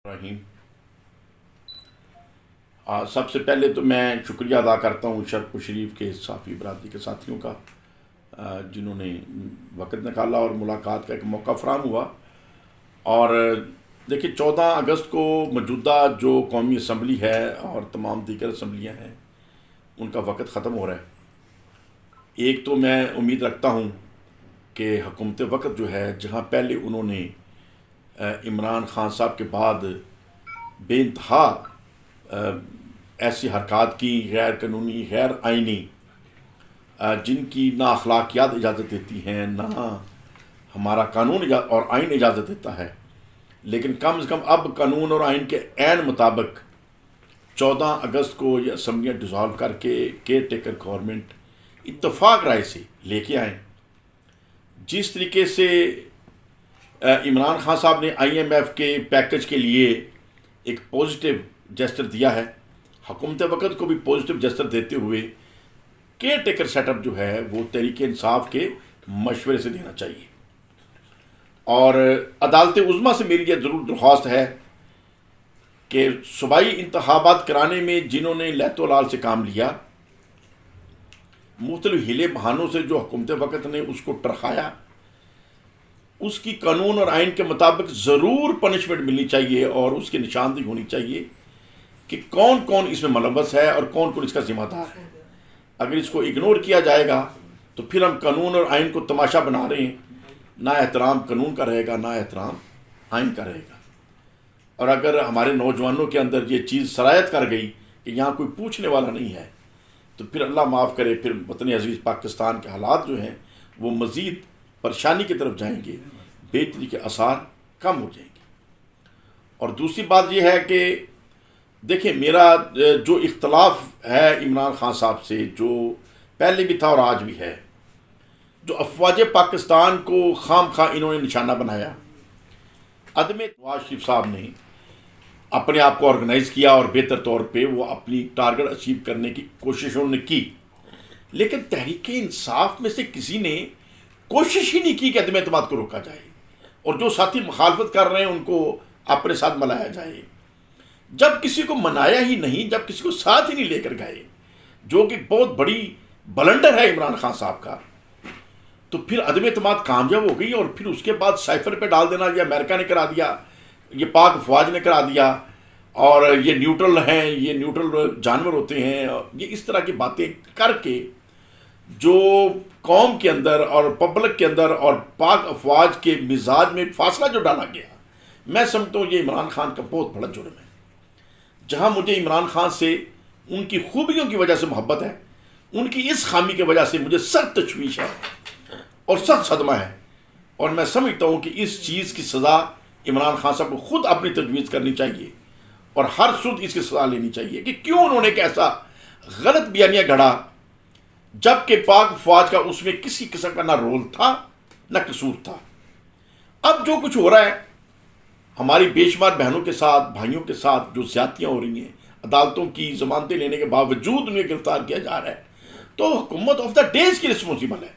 رحیم سب سے پہلے تو میں شکریہ ادا کرتا ہوں شرف شریف کے صحافی برادری کے ساتھیوں کا جنہوں نے وقت نکالا اور ملاقات کا ایک موقع فراہم ہوا۔ اور دیکھیے 14 اگست کو موجودہ جو قومی اسمبلی ہے اور تمام دیگر اسمبلیاں ہیں ان کا وقت ختم ہو رہا ہے۔ ایک تو میں امید رکھتا ہوں کہ حکومت وقت جو ہے جہاں پہلے انہوں نے عمران خان صاحب کے بعد بے انتہا ایسی حرکات کی غیر قانونی غیر آئینی جن کی نہ اخلاقیات اجازت دیتی ہیں نہ ہمارا قانون اور آئین اجازت دیتا ہے، لیکن کم از کم اب قانون اور آئین کے عین مطابق 14 اگست کو یہ اسمبلیاں ڈیزالو کر کے کیئر ٹیکر گورنمنٹ اتفاق رائے سے لے کے آئیں۔ جس طریقے سے عمران خان صاحب نے آئی ایم ایف کے پیکج کے لیے ایک پوزیٹیو جسچر دیا ہے، حکومت وقت کو بھی پوزیٹیو جسچر دیتے ہوئے کیئر ٹیکر سیٹ اپ جو ہے وہ تحریک انصاف کے مشورے سے دینا چاہیے۔ اور عدالت عظمیٰ سے میری یہ ضرور درخواست ہے کہ صوبائی انتخابات کرانے میں جنہوں نے لہت و لال سے کام لیا، مختلف ہیلے بہانوں سے جو حکومت وقت نے اس کو ٹرخایا، اس کی قانون اور آئین کے مطابق ضرور پنشمنٹ ملنی چاہیے اور اس کی نشاندہی ہونی چاہیے کہ کون کون اس میں ملوث ہے اور کون کون اس کا ذمہ دار ہے۔ اگر اس کو اگنور کیا جائے گا تو پھر ہم قانون اور آئین کو تماشا بنا رہے ہیں، نہ احترام قانون کا رہے گا نہ احترام آئین کا رہے گا۔ اور اگر ہمارے نوجوانوں کے اندر یہ چیز سرایت کر گئی کہ یہاں کوئی پوچھنے والا نہیں ہے تو پھر اللہ معاف کرے، پھر وطن عزیز پاکستان کے حالات جو ہیں وہ مزید پریشانی کی طرف جائیں گے، بہتری کے آثار کم ہو جائیں گے۔ اور دوسری بات یہ ہے کہ دیکھیں میرا جو اختلاف ہے عمران خان صاحب سے، جو پہلے بھی تھا اور آج بھی ہے، جو افواج پاکستان کو خام خواہ انہوں نے نشانہ بنایا، عدم نواز شریف صاحب نے اپنے آپ کو آرگنائز کیا اور بہتر طور پہ وہ اپنی ٹارگٹ اچیو کرنے کی کوششوں نے کی، لیکن تحریک انصاف میں سے کسی نے کوشش ہی نہیں کی کہ عدم اعتماد کو روکا جائے اور جو ساتھی مخالفت کر رہے ہیں ان کو اپنے ساتھ ملایا جائے۔ جب کسی کو منایا ہی نہیں، جب کسی کو ساتھ ہی نہیں لے کر گئے، جو کہ بہت بڑی بلنڈر ہے عمران خان صاحب کا، تو پھر عدم اعتماد کامیاب ہو گئی۔ اور پھر اس کے بعد سائفر پہ ڈال دینا، یہ امریکہ نے کرا دیا، یہ پاک افواج نے کرا دیا، اور یہ نیوٹرل ہیں، یہ نیوٹرل جانور ہوتے ہیں، یہ اس طرح کی باتیں کر کے جو قوم کے اندر اور پبلک کے اندر اور پاک افواج کے مزاج میں فاصلہ جو ڈالا گیا، میں سمجھتا ہوں یہ عمران خان کا بہت بڑا جرم ہے۔ جہاں مجھے عمران خان سے ان کی خوبیوں کی وجہ سے محبت ہے، ان کی اس خامی کی وجہ سے مجھے سخت تشویش ہے اور سخت صدمہ ہے، اور میں سمجھتا ہوں کہ اس چیز کی سزا عمران خان صاحب کو خود اپنی تجویز کرنی چاہیے اور ہر سود اس کی سزا لینی چاہیے کہ کیوں انہوں نے ایک ایسا غلط بیانیہ گھڑا جبکہ پاک فوج کا اس میں کسی قسم کا نہ رول تھا نہ قصور تھا۔ اب جو کچھ ہو رہا ہے ہماری بے شمار بہنوں کے ساتھ، بھائیوں کے ساتھ جو زیادتیاں ہو رہی ہیں، عدالتوں کی ضمانتیں لینے کے باوجود انہیں گرفتار کیا جا رہا ہے، تو حکومت آف دا ڈیز کی رسپانسبل ہے۔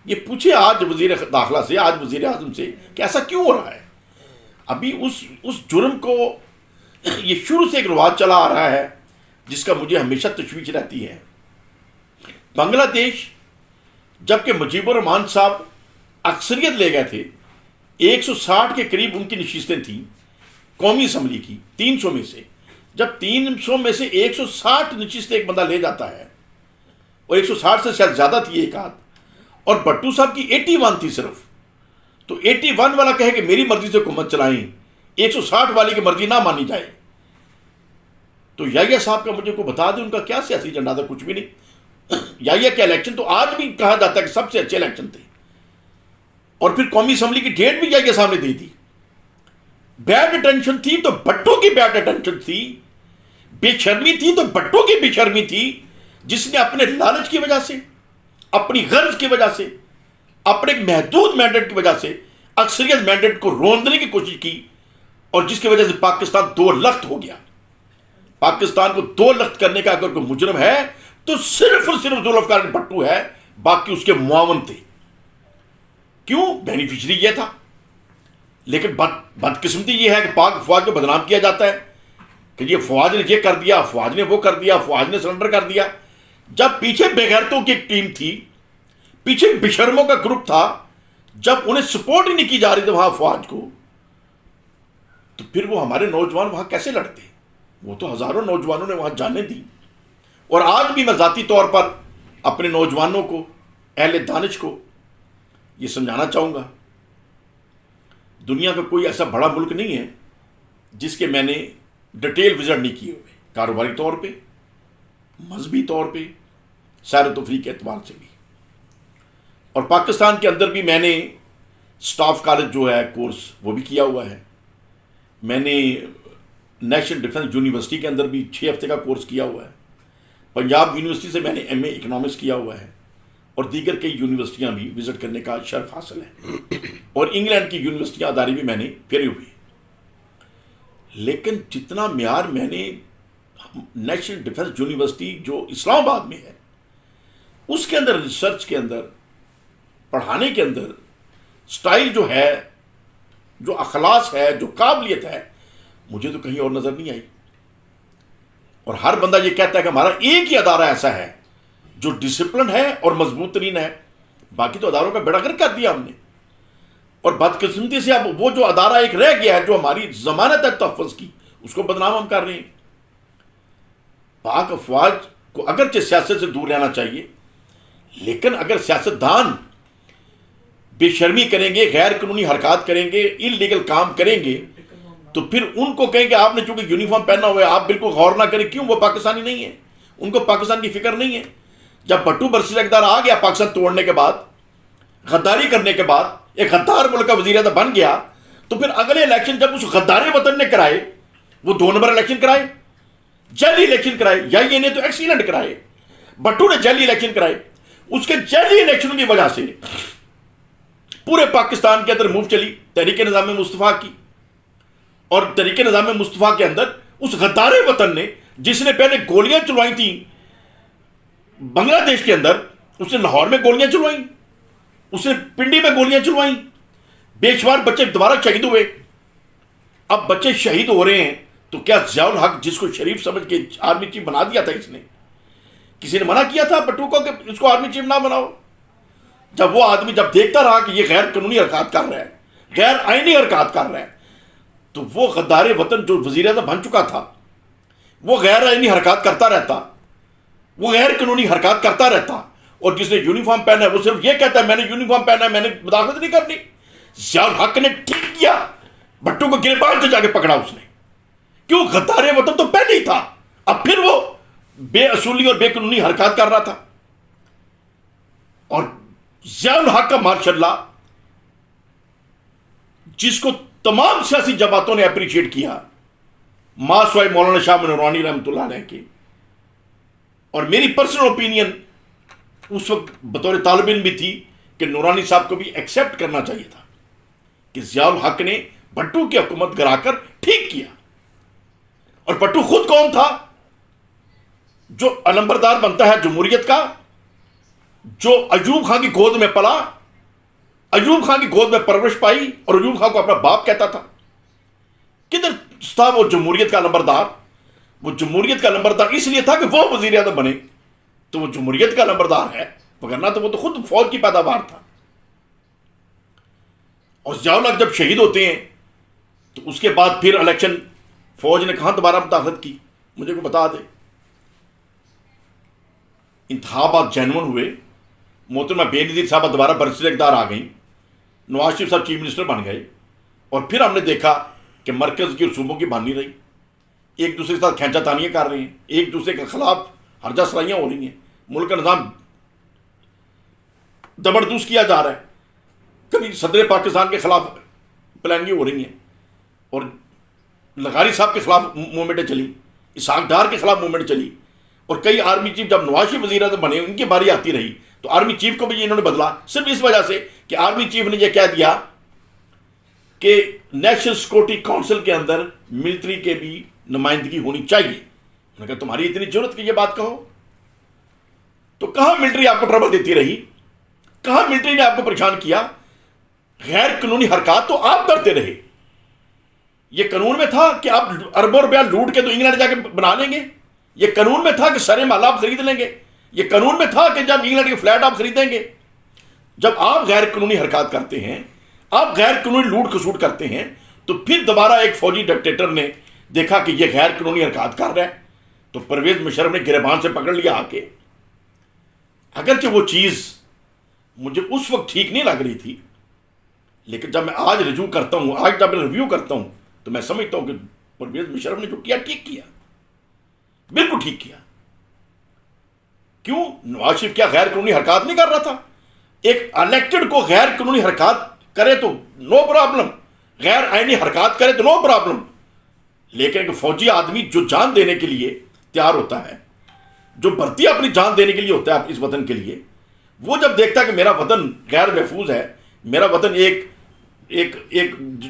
یہ پوچھے آج وزیر داخلہ سے، آج وزیر اعظم سے کہ ایسا کیوں ہو رہا ہے۔ ابھی اس جرم کو یہ شروع سے ایک رواج چلا آ رہا ہے جس کا مجھے ہمیشہ تشویش رہتی ہے۔ بنگلہ دیش جبکہ مجیب الرحمان صاحب اکثریت لے گئے تھے، 160 کے قریب ان کی نشستیں تھیں قومی اسمبلی کی 300 میں سے، جب 300 میں سے 160 نشستیں ایک بندہ لے جاتا ہے، اور 160 سے شاید زیادہ تھی ایک آدھ، اور بٹو صاحب کی 81 تھی صرف، تو 81 والا کہے کہ میری مرضی سے حکومت چلائیں، 160 والی کی مرضی نہ مانی جائے، تو یحییٰ صاحب کا مجھے کو بتا دیں ان کا کیا سیاسی ایجنڈا تھا؟ کچھ بھی نہیں۔ یحییٰ کے الیکشن تو آج بھی کہا جاتا ہے کہ سب سے اچھے الیکشن تھے، اور پھر قومی اسمبلی کی ڈیٹ بھی یحییٰ صاحب نے دی تھی۔ بیڈ اٹینشن تھی تو بٹو کی بیڈ اٹینشن تھی، بے شرمی تھی تو بٹو کی بے شرمی تھی، جس نے اپنے لالچ کی وجہ سے، اپنی غرض کی وجہ سے، اپنے ایک محدود مینڈیٹ کی وجہ سے اکثریت مینڈیٹ کو روندنے کی کوشش کی، اور جس کی وجہ سے پاکستان 2 لخت ہو گیا۔ پاکستان کو 2 لخت کرنے کا اگر کوئی مجرم ہے تو صرف اور صرف ذوالفقار علی بھٹو ہے، باقی اس کے معاون تھے۔ کیوں؟ بینیفیشری یہ تھا۔ لیکن بدقسمتی یہ ہے کہ پاک افواج کو بدنام کیا جاتا ہے کہ یہ فوج نے یہ کر دیا، افواج نے وہ کر دیا، افواج نے سرنڈر کر دیا، جب پیچھے بے غیرتوں کی ایک ٹیم تھی، پیچھے بشرموں کا گروپ تھا، جب انہیں سپورٹ ہی نہیں کی جا رہی تھی وہاں افواج کو، تو پھر وہ ہمارے نوجوان وہاں کیسے لڑتے؟ وہ تو ہزاروں نوجوانوں نے وہاں جانیں دی. اور آج بھی میں ذاتی طور پر اپنے نوجوانوں کو، اہل دانش کو یہ سمجھانا چاہوں گا، دنیا کا کوئی ایسا بڑا ملک نہیں ہے جس کے میں نے ڈیٹیل وزٹ نہیں کیے ہوئے، کاروباری طور پہ، مذہبی طور پہ، سیر و تفریح کے اعتبار سے بھی. اور پاکستان کے اندر بھی میں نے سٹاف کالج جو ہے کورس وہ بھی کیا ہوا ہے. میں نے نیشنل ڈیفنس یونیورسٹی کے اندر بھی 6 ہفتے کا کورس کیا ہوا ہے. پنجاب یونیورسٹی سے میں نے ایم اے اکنامکس کیا ہوا ہے، اور دیگر کئی یونیورسٹیاں بھی وزٹ کرنے کا شرف حاصل ہے، اور انگلینڈ کی یونیورسٹیاں ادارے بھی میں نے پھیرے ہوئے. لیکن جتنا معیار میں نے نیشنل ڈیفنس یونیورسٹی جو اسلام آباد میں ہے اس کے اندر ریسرچ کے اندر، پڑھانے کے اندر، سٹائل جو ہے، جو اخلاص ہے، جو قابلیت ہے، مجھے تو کہیں اور نظر نہیں آئی. اور ہر بندہ یہ کہتا ہے کہ ہمارا ایک ہی ادارہ ایسا ہے جو ڈسپلن ہے اور مضبوط ترین ہے، باقی تو اداروں کا بیڑا گرک کر دیا ہم نے. اور بدقسمتی سے اب وہ جو ادارہ ایک رہ گیا ہے جو ہماری ضمانت ہے تحفظ کی، اس کو بدنام ہم کر رہے ہیں. پاک افواج کو اگرچہ سیاست سے دور رہنا چاہیے، لیکن اگر سیاستدان بے شرمی کریں گے، غیر قانونی حرکات کریں گے، انلیگل کام کریں گے، تو پھر ان کو کہیں کہ آپ نے چونکہ یونیفارم پہنا ہوا ہے آپ بالکل غور نہ کریں. کیوں؟ وہ پاکستانی نہیں ہے، ان کو پاکستان کی فکر نہیں ہے. جب بھٹو برسر اقتدار آ گیا پاکستان توڑنے کے بعد، غداری کرنے کے بعد، ایک غدار ملک کا وزیر اعظم بن گیا، تو پھر اگلے الیکشن جب اس غدار وطن نے کرائے، وہ 2 نمبر الیکشن کرائے، جعلی الیکشن کرائے، یا یہ نے تو ایکسیلنٹ کرائے. بھٹو نے جعلی الیکشن کرائے. اس کے جعلی الیکشن کی وجہ سے پورے پاکستان کے اندر موو چلی تحریک نظام مصطفیٰ کی. اور تحریک نظام مصطفیٰ کے اندر اس غدار وطن نے، جس نے پہلے گولیاں چلوائی تھیں بنگلہ دیش کے اندر، اس نے لاہور میں گولیاں چلوائیں، اس نے پنڈی میں گولیاں چلوائیں، بے شمار بچے دوبارہ شہید ہوئے. اب بچے شہید ہو رہے ہیں تو کیا ضیاء الحق جس کو شریف سمجھ کے آرمی چیف بنا دیا تھا، اس نے کسی نے منع کیا تھا بٹو کو کہ اس کو آرمی چیف نہ بناؤ؟ جب وہ آدمی جب دیکھتا رہا کہ یہ غیر قانونی حرکات کر رہا ہے، غیر آئینی حرکات کر رہا ہے، تو وہ غدار وطن جو وزیر اعظم بن چکا تھا، وہ غیر آئینی حرکات کرتا رہتا، وہ غیر قانونی حرکات کرتا رہتا. اور جس نے یونیفارم پہنا ہے وہ صرف یہ کہتا ہے میں نے یونیفارم پہنا ہے، میں نے مداخلت نہیں کرنی. ضیاء الحق نے ٹھیک کیا، بھٹو کو گربان سے جا کے پکڑا اس نے. کیوں؟ غدار وطن تو پہلے ہی تھا، اب پھر وہ بے اصولی اور بے قانونی حرکات کر رہا تھا. اور ضیاء الحق کا ماشاءاللہ جس کو تمام سیاسی جماعتوں نے اپریشیٹ کیا، ماں سوائے مولانا شاہ نورانی رحمۃ اللہ علیہ کے، اور میری پرسنل اوپینین اس وقت بطور طالب علم بھی تھی کہ نورانی صاحب کو بھی ایکسیپٹ کرنا چاہیے تھا کہ ضیاء الحق نے بھٹو کی حکومت گرا کر ٹھیک کیا. اور بھٹو خود کون تھا جو علمبردار بنتا ہے جمہوریت کا، جو ایوب خان کی گود میں پلا، ایوب خان کی گود میں پرورش پائی، اور ایوب خان کو اپنا باپ کہتا تھا. کدھر تھا وہ جمہوریت کا نمبردار؟ وہ جمہوریت کا نمبردار اس لیے تھا کہ وہ وزیر اعظم بنے تو وہ جمہوریت کا نمبردار ہے، وگرنہ تو وہ تو خود فوج کی پیداوار تھا. اور ضیاء الحق جب شہید ہوتے ہیں تو اس کے بعد پھر الیکشن فوج نے کہاں دوبارہ مداخلت کی؟ مجھے کو بتا دے. انتخابات جینون ہوئے، محترمہ بے نظیر صاحبہ دوبارہ برسر اقتدار آ گئیں، نواز شریف صاحب چیف منسٹر بن گئے، اور پھر ہم نے دیکھا کہ مرکز کی اور صوبوں کی بن نہیں رہی، ایک دوسرے کے ساتھ کھینچا تانیاں کر رہے ہیں، ایک دوسرے کے خلاف ہرجہ سرائیاں ہو رہی ہیں، ملک کا نظام زبردست کیا جا رہا ہے. کبھی صدر پاکستان کے خلاف پلاننگیں ہو رہی ہیں، اور لغاری صاحب کے خلاف موومنٹیں چلی، اسحاق ڈار کے خلاف موومنٹ چلی، اور کئی آرمی چیف جب نواز شریف وزیر اعظم بنے ان کی باری آتی رہی تو آرمی چیف کو بھی انہوں نے بدلا، صرف اس وجہ سے کہ آرمی چیف نے یہ کہہ دیا کہ نیشنل سیکورٹی کونسل کے اندر ملٹری کے بھی نمائندگی ہونی چاہیے. انہوں نے کہا تمہاری اتنی ضرورت کہ یہ بات کہو؟ تو کہاں ملٹری آپ کو ٹربل دیتی رہی، کہاں ملٹری نے آپ کو پریشان کیا؟ غیر قانونی حرکات تو آپ کرتے رہے. یہ قانون میں تھا کہ آپ اربوں روپیہ لوٹ کے تو انگلینڈ جا کے بنا لیں گے. یہ قانون میں تھا کہ سارے مال آپ خرید لیں گے. یہ قانون میں تھا کہ جب انگلینڈ کے فلیٹ آپ خریدیں گے. جب آپ غیر قانونی حرکات کرتے ہیں, آپ غیر قانونی لوٹ کھسوٹ کرتے ہیں, تو پھر دوبارہ ایک فوجی ڈکٹیٹر نے دیکھا کہ یہ غیر قانونی حرکات کر رہا ہے, تو پرویز مشرف نے گریبان سے پکڑ لیا آ کے. اگرچہ وہ چیز مجھے اس وقت ٹھیک نہیں لگ رہی تھی, لیکن جب میں آج رجوع کرتا ہوں, آج جب میں ریویو کرتا ہوں, تو میں سمجھتا ہوں کہ پرویز مشرف نے جو کیا ٹھیک کیا, بالکل ٹھیک کیا. کیوں؟ نواز شریف کیا غیر قانونی حرکات نہیں کر رہا تھا؟ ایک الیکٹڈ کو غیر قانونی حرکات کرے تو نو پرابلم, غیر آئینی حرکات کرے تو نو پرابلم. لیکن ایک فوجی آدمی جو جان دینے کے لیے تیار ہوتا ہے, جو بھرتی اپنی جان دینے کے لیے ہوتا ہے اس وطن کے لیے, وہ جب دیکھتا ہے کہ میرا وطن غیر محفوظ ہے, میرا وطن ایک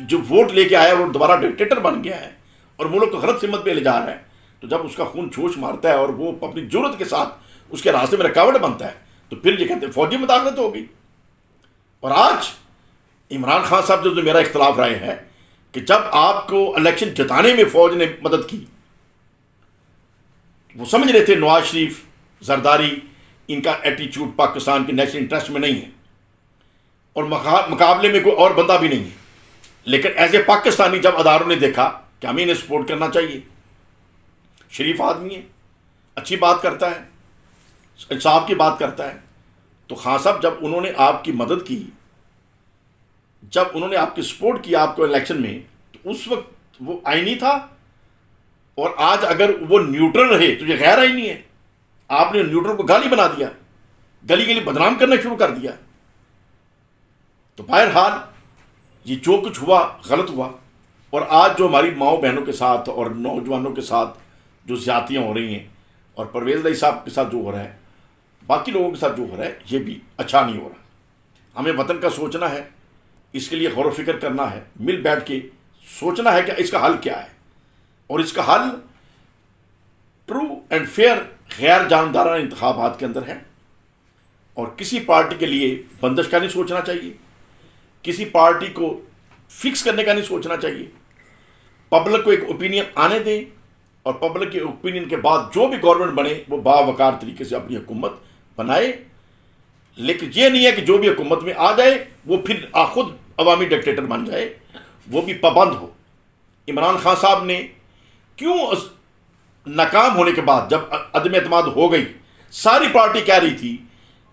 جو ووٹ لے کے آیا وہ دوبارہ ڈکٹیٹر بن گیا ہے اور ملک کو غلط سمت پہ لے جا رہا ہے, تو جب اس کا خون جوش مارتا ہے اور وہ اپنی جرت کے ساتھ اس کے راستے میں رکاوٹ بنتا ہے, تو پھر یہ کہتے ہیں فوجی مداخلت ہو گئی. اور آج عمران خان صاحب جو میرا اختلاف رائے ہے کہ جب آپ کو الیکشن جتانے میں فوج نے مدد کی, وہ سمجھ رہے تھے نواز شریف زرداری ان کا ایٹیچیوڈ پاکستان کے نیشنل انٹرسٹ میں نہیں ہے اور مقابلے میں کوئی اور بندہ بھی نہیں ہے. لیکن ایز اے پاکستانی جب اداروں نے دیکھا کہ ہمیں انہیں سپورٹ کرنا چاہیے, شریف آدمی ہے, اچھی بات کرتا ہے, انصاف کی بات کرتا ہے, تو خان صاحب جب انہوں نے آپ کی مدد کی, جب انہوں نے آپ کی سپورٹ کی آپ کو الیکشن میں, تو اس وقت وہ آئینی تھا. اور آج اگر وہ نیوٹرل رہے تو یہ غیر آئینی ہے. آپ نے نیوٹرل کو گالی بنا دیا, گلی گلی بدنام کرنا شروع کر دیا. تو بہرحال یہ جو کچھ ہوا غلط ہوا. اور آج جو ہماری ماؤں بہنوں کے ساتھ اور نوجوانوں کے ساتھ جو زیادتیاں ہو رہی ہیں, اور پرویز علیہ صاحب کے ساتھ جو ہو رہا ہے, باقی لوگوں کے ساتھ جو ہو رہا ہے, یہ بھی اچھا نہیں ہو رہا. ہمیں وطن کا سوچنا ہے, اس کے لیے غور و فکر کرنا ہے, مل بیٹھ کے سوچنا ہے کہ اس کا حل کیا ہے. اور اس کا حل ٹرو اینڈ فیئر غیر جانبدارانہ انتخابات کے اندر ہے. اور کسی پارٹی کے لیے بندش کا نہیں سوچنا چاہیے, کسی پارٹی کو فکس کرنے کا نہیں سوچنا چاہیے. پبلک کو ایک اوپینین آنے دیں, اور پبلک کے اوپینین کے بعد جو بھی گورنمنٹ بنے وہ باوقار طریقے سے اپنی حکومت بنائے. لیکن یہ نہیں ہے کہ جو بھی حکومت میں آ جائے وہ پھر خود عوامی ڈکٹیٹر بن جائے, وہ بھی پابند ہو. عمران خان صاحب نے کیوں ناکام ہونے کے بعد جب عدم اعتماد ہو گئی, ساری پارٹی کہہ رہی تھی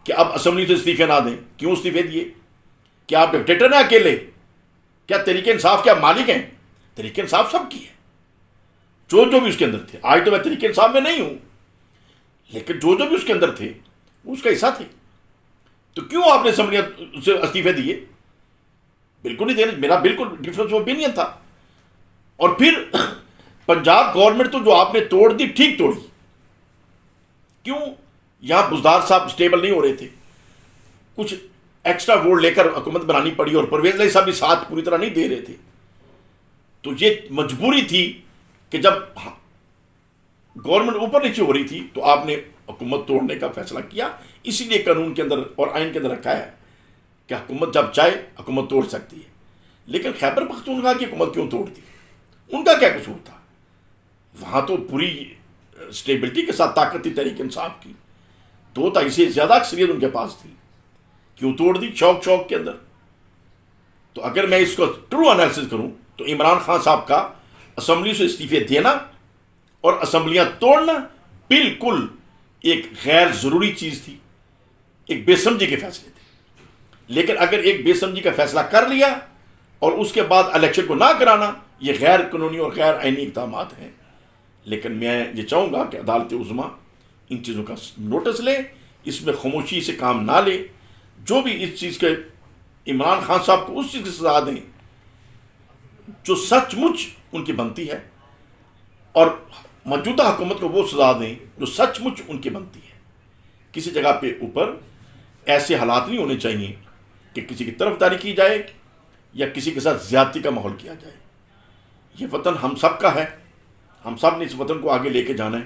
کہ اب اسمبلی سے استعفے نہ دیں, کیوں استعفے دیے؟ کیا آپ ڈکٹیٹر ہیں اکیلے؟ کیا تحریک انصاف کیا مالک ہیں؟ تحریک انصاف سب کی ہے, جو بھی اس کے اندر تھے. آج تو میں تحریک انصاف میں نہیں ہوں, لیکن جو بھی اس کے اندر تھے وہ اس کا حصہ تھے. تو کیوں آپ نے اسمبلی سے استعفے دیے؟ بالکل نہیں دینے, میرا بالکل ڈفرنس آف اوپینین تھا. اور پھر پنجاب گورنمنٹ تو جو آپ نے توڑ دی, ٹھیک توڑی. کیوں؟ یہاں بزدار صاحب سٹیبل نہیں ہو رہے تھے, کچھ ایکسٹرا ووٹ لے کر حکومت بنانی پڑی, اور پرویز علیہ صاحب بھی ساتھ پوری طرح نہیں دے رہے تھے. تو یہ مجبوری تھی کہ جب گورنمنٹ اوپر نیچے ہو رہی تھی تو آپ نے حکومت توڑنے کا فیصلہ کیا. اسی لیے قانون کے اندر اور آئین کے اندر رکھا ہے کہ حکومت جب چاہے حکومت توڑ سکتی ہے. لیکن خیبر پختونخوا کی حکومت کیوں توڑ دی؟ ان کا کیا قصور تھا؟ وہاں تو پوری اسٹیبلٹی کے ساتھ طاقت تھی تحریک انصاف کی, 2 سے زیادہ اکثریت ان کے پاس تھی. کیوں توڑ دی چوک کے اندر؟ تو اگر میں اس کو ٹرو انالیسس کروں تو عمران خان صاحب کا اسمبلی سے استعفے دینا اور اسمبلیاں توڑنا بالکل ایک غیر ضروری چیز تھی, ایک بے سمجھی کے فیصلے تھے. لیکن اگر ایک بے سمجھی کا فیصلہ کر لیا اور اس کے بعد الیکشن کو نہ کرانا, یہ غیر قانونی اور غیر آئینی اقدامات ہیں. لیکن میں یہ چاہوں گا کہ عدالت عظمیٰ ان چیزوں کا نوٹس لے, اس میں خاموشی سے کام نہ لے. جو بھی اس چیز کے عمران خان صاحب کو اس چیز کی سزا دیں جو سچ مچ ان کی بنتی ہے, اور موجودہ حکومت کو وہ سزا دیں جو سچ مچ ان کی بنتی ہے. کسی جگہ پہ اوپر ایسے حالات نہیں ہونے چاہیے کہ کسی کی طرفداری کی جائے یا کسی کے ساتھ زیادتی کا ماحول کیا جائے. یہ وطن ہم سب کا ہے, ہم سب نے اس وطن کو آگے لے کے جانا ہے,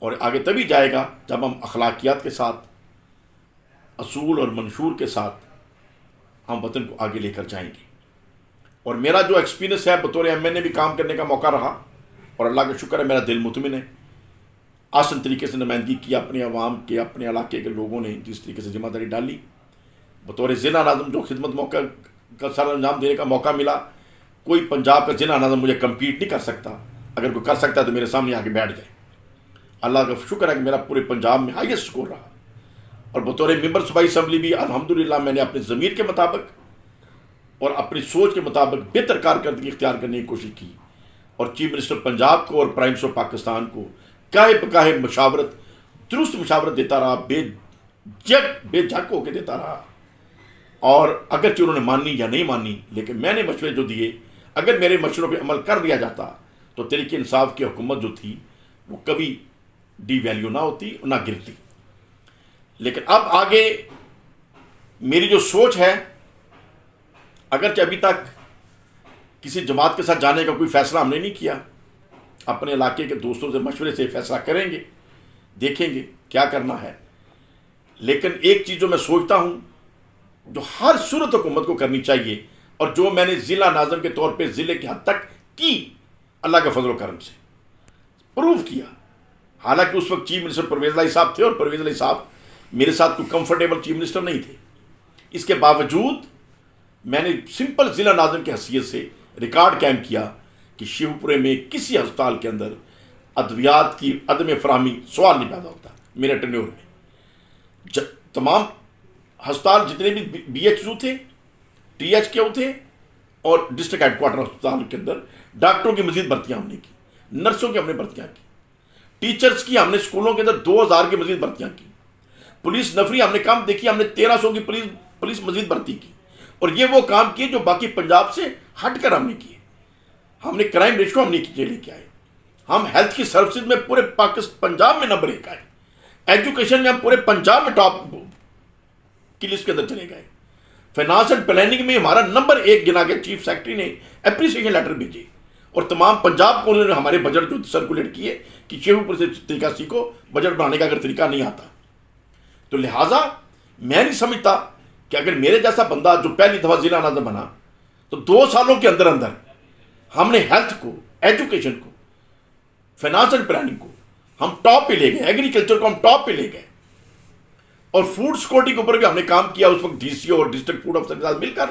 اور آگے تبھی جائے گا جب ہم اخلاقیات کے ساتھ, اصول اور منشور کے ساتھ ہم وطن کو آگے لے کر جائیں گے. اور میرا جو ایکسپیرینس ہے بطور MNA بھی کام کرنے کا موقع رہا, اور اللہ کا شکر ہے میرا دل مطمئن ہے. آسن طریقے سے نمائندگی کی اپنے عوام کے, اپنے علاقے کے لوگوں نے جس طریقے سے ذمہ داری ڈالی. بطور ضلع ناظم جو خدمت موقع کا سر انجام دینے کا موقع ملا, کوئی پنجاب کا ضلع ناظم مجھے کمپیٹ نہیں کر سکتا. اگر کوئی کر سکتا ہے تو میرے سامنے آ کے بیٹھ جائے. اللہ کا شکر ہے کہ میرا پورے پنجاب میں ہائیسٹ اسکور رہا. اور بطور ممبر صوبائی اسمبلی بھی الحمدللہ میں نے اپنے ضمیر کے مطابق اور اپنی سوچ کے مطابق بہتر کارکردگی اختیار کرنے کی کوشش کی. اور چیف منسٹر پنجاب کو اور پرائم منسٹر پاکستان کو گاہے بگاہے مشاورت, درست مشاورت دیتا رہا, بے جھک ہو کے دیتا رہا. اور اگرچہ انہوں نے مانی یا نہیں مانی, لیکن میں نے مشورے جو دیے, اگر میرے مشوروں پہ عمل کر دیا جاتا تو تحریک انصاف کی حکومت جو تھی وہ کبھی ڈی ویلیو نہ ہوتی اور نہ گرتی. لیکن اب آگے میری جو سوچ ہے, اگرچہ ابھی تک کسی جماعت کے ساتھ جانے کا کوئی فیصلہ ہم نے نہیں کیا, اپنے علاقے کے دوستوں سے مشورے سے فیصلہ کریں گے, دیکھیں گے کیا کرنا ہے. لیکن ایک چیز جو میں سوچتا ہوں جو ہر صورت حکومت کو کرنی چاہیے, اور جو میں نے ضلع ناظم کے طور پہ ضلع کی حد تک کی, اللہ کے فضل و کرم سے پروو کیا. حالانکہ اس وقت چیف منسٹر پرویز الہی صاحب تھے, اور پرویز الہی صاحب میرے ساتھ کوئی کمفرٹیبل چیف منسٹر نہیں تھے. اس کے باوجود میں نے سمپل ضلع ناظم کی حیثیت سے ریکارڈ قائم کیا کہ شیو پورے میں کسی ہسپتال کے اندر ادویات کی عدم فراہمی سوال نہیں پیدا ہوتا. میرے ٹینیور میں تمام ہسپتال جتنے بھی BHU تھے, THQ تھے, اور ڈسٹرکٹ ہیڈ کوارٹر ہسپتال کے اندر ڈاکٹروں کی مزید بھرتیاں ہم نے کی, نرسوں کی ہم نے بھرتیاں کی, ٹیچرز کی ہم نے اسکولوں کے اندر 2000 کی مزید بھرتیاں کی, پولیس نفری ہم نے کام دیکھی, ہم نے 1300 کی پولیس مزید بھرتی کی. اور یہ وہ کام کیے جو باقی پنجاب سے ہٹ کر ہم نے کیے. ہم نے کرائم ریشو ہم نہیں لے کے آئے. ہم ہیلتھ کی سروسز میں پورے پنجاب میں نمبر 1 آئے. ایجوکیشن میں ہم پورے پنجاب میں ٹاپ کی لسٹ کے اندر چلے گئے. فائنانس اینڈ پلاننگ میں ہمارا نمبر 1 گنا کے چیف سیکرٹری نے اپریسیشن لیٹر بھیجے, اور تمام پنجاب کو انہوں نے ہمارے بجٹ جو سرکولیٹ کیے کہ شیو پور سے طریقہ سیکھو, بجٹ بنانے کا اگر طریقہ نہیں آتا. تو لہٰذا میں نہیں سمجھتا کہ اگر میرے جیسا بندہ جو پہلی دفعہ ضلع ناظم بنا تو 2 سالوں کے اندر اندر ہم نے ہیلتھ کو, ایجوکیشن کو, فائنانس اینڈ پلاننگ کو ہم ٹاپ پہ لے گئے, ایگریکلچر کو ہم ٹاپ پہ لے گئے, اور فوڈ سیکورٹی کے اوپر بھی ہم نے کام کیا اس وقت DCO اور ڈسٹرکٹ فوڈ افسر کے ساتھ مل کر,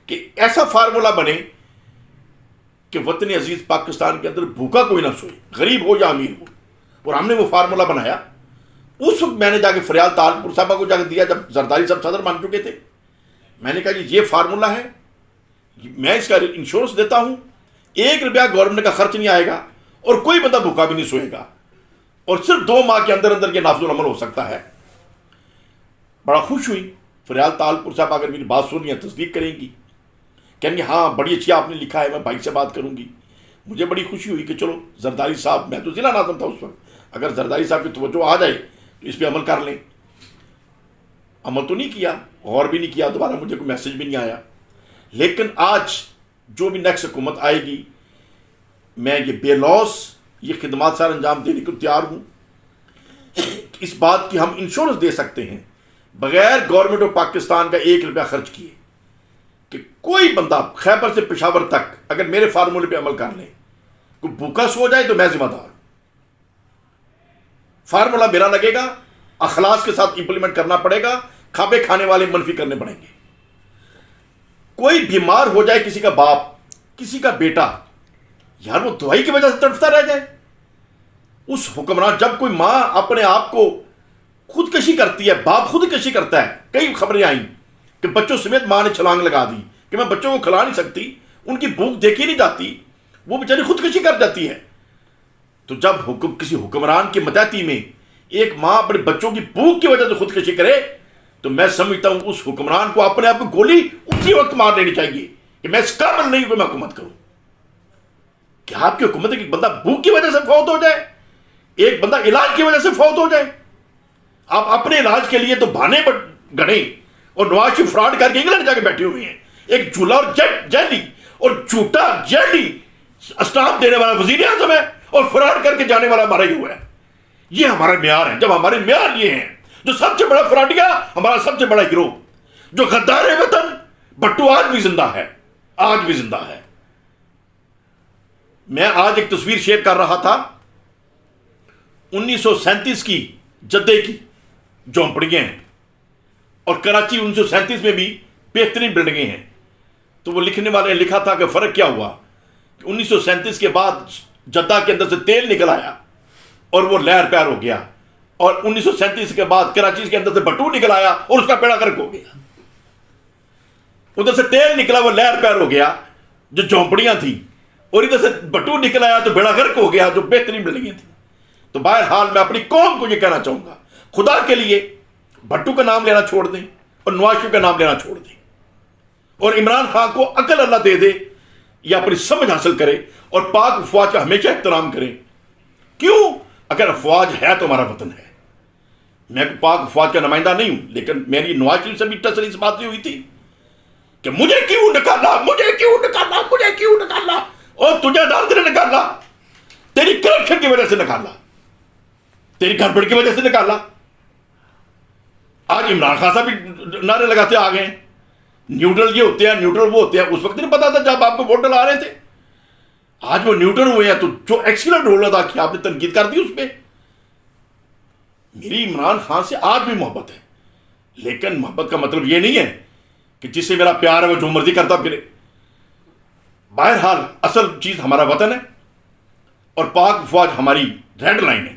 کہ ایسا فارمولہ بنے کہ وطن عزیز پاکستان کے اندر بھوکا کوئی نہ سوئے, غریب ہو یا امیر ہو. اور ہم نے وہ فارمولہ بنایا. اس وقت میں نے جا کے فریال طالپور صاحبہ کو جا کے دیا جب زرداری صاحب صدر بن چکے تھے. میں نے کہا جی یہ فارمولہ ہے, میں اس کا انشورنس دیتا ہوں, 1 روپیہ گورنمنٹ کا خرچ نہیں آئے گا, اور کوئی بندہ بھوکا بھی نہیں سوئے گا, اور صرف 2 ماہ کے اندر اندر یہ نافذ العمل ہو سکتا ہے. بڑا خوش ہوئی. فریال طالپور صاحب اگر میری بات سنی ہے تصدیق کریں گی, کہیں گے ہاں بڑی اچھی آپ نے لکھا ہے, میں بھائی سے بات کروں گی. مجھے بڑی خوشی ہوئی کہ چلو زرداری صاحب, میں تو ضلع ناظم تھا اس وقت, اگر زرداری صاحب کی توجہ آ جائے تو اس پہ عمل کر لیں. عمل تو نہیں کیا, غور بھی نہیں کیا, دوبارہ مجھے کوئی میسج بھی نہیں آیا. لیکن آج جو بھی نیکسٹ حکومت آئے گی, میں یہ بے لوس یہ خدمات سر انجام دینے کو تیار ہوں. اس بات کی ہم انشورنس دے سکتے ہیں بغیر گورنمنٹ آف پاکستان کا 1 روپیہ خرچ کیے, کہ کوئی بندہ خیبر سے پشاور تک اگر میرے فارمولے پہ عمل کر لے, کوئی بھوکا سو جائے تو میں ذمہ دار. فارمولہ میرا لگے گا, اخلاص کے ساتھ امپلیمنٹ کرنا پڑے گا, کھابے کھانے والے منفی کرنے پڑیں گے. کوئی بیمار ہو جائے, کسی کا باپ, کسی کا بیٹا, یار وہ دوائی کی وجہ سے تڑپتا رہ جائے. اس حکمران, جب کوئی ماں اپنے آپ کو خودکشی کرتی ہے, باپ خودکشی کرتا ہے, کئی خبریں آئیں کہ بچوں سمیت ماں نے چھلانگ لگا دی کہ میں بچوں کو کھلا نہیں سکتی, ان کی بھوک دیکھی نہیں جاتی, وہ بیچاری خودکشی کر جاتی ہے. تو جب کسی حکمران کی متحدی میں ایک ماں اپنے بچوں کی بھوک کی وجہ سے خودکشی کرے, تو میں سمجھتا ہوں اس حکمران کو اپنے آپ کو گولی اسی وقت مار لینی چاہیے کہ میں اس قابل نہیں ہوں کہ میں حکومت کروں. کیا آپ کی حکومت ہے کہ بندہ بھوک کی وجہ سے فوت ہو جائے, ایک بندہ علاج کی وجہ سے فوت ہو جائے؟ آپ اپنے علاج کے لیے تو بہانے گڑیں, اور نواز شریف فراڈ کر کے انگلینڈ جا کے بیٹھے ہوئے ہیں. ایک جھولا اور جیلی اور جھوٹا جیلی اسٹامپ دینے والا وزیر اعظم ہے, اور فراڈ کر کے جانے والا ہمارا ہی ہوا ہے. یہ ہمارا معیار ہے. جب ہمارے معیار یہ ہیں, جو سب سے بڑا فراڈیا ہمارا سب سے بڑا گروہ, جو غدار وطن, بھٹو آج بھی زندہ ہے، آج بھی زندہ ہے۔ میں آج ایک تصویر شیئر کر رہا تھا 1937 کی جدے کی جھونپڑیاں ہیں، اور کراچی 1937 میں بھی بہترین بلڈنگیں ہیں۔ تو وہ لکھنے والے نے لکھا تھا کہ فرق کیا ہوا کہ 1937 کے بعد جدہ کے اندر سے تیل نکل آیا اور وہ لہر پیر ہو گیا، اور 1937 کے بعد کراچی کے اندر سے بھٹو نکل آیا اور اس کا بیڑا غرق ہو گیا۔ ادھر سے تیل نکلا، وہ لہر پیر ہو گیا جو جھونپڑیاں تھیں، اور ادھر سے بھٹو نکل آیا تو بیڑا غرق ہو گیا جو بہترین بلڈنگیں تھیں۔ تو بہرحال میں اپنی قوم کو یہ کہنا چاہوں گا، خدا کے لیے بھٹو کا نام لینا چھوڑ دیں اور نواز شریف کا نام لینا چھوڑ دیں، اور عمران خان کو عقل اللہ دے دے یا اپنی سمجھ حاصل کرے، اور پاک افواج کا ہمیشہ احترام کریں۔ کیوں؟ اگر افواج ہے تو ہمارا وطن ہے۔ میں پاک افواج کا نمائندہ نہیں ہوں، لیکن میری نواز شریف سے بھی تسلی اس بات سے ہوئی تھی کہ مجھے کیوں نکالا، مجھے کیوں نکالا، مجھے کیوں نکالا، اور تجھے عدالت نے نکالا، تیری کرپشن کی وجہ سے نکالا، تیری گھربڑ کی وجہ سے نکالا۔ آج عمران خان صاحب بھی نعرے لگاتے آ گئے ہیں، نیوٹرل یہ ہوتے ہیں، نیوٹرل وہ ہوتے ہیں۔ اس وقت نہیں پتا تھا جب آپ کو ووٹ ڈلا رہے تھے۔ آج وہ نیوٹرل ہوئے ہیں، تو جو ایکسیلنٹ رول ادا کیا آپ نے تنقید کر دی اس پہ۔ میری عمران خان سے آج بھی محبت ہے، لیکن محبت کا مطلب یہ نہیں ہے کہ جس سے میرا پیار ہے وہ جو مرضی کرتا پھرے۔ بہرحال اصل چیز ہمارا وطن ہے، اور پاک افواج ہماری ریڈ لائن ہے۔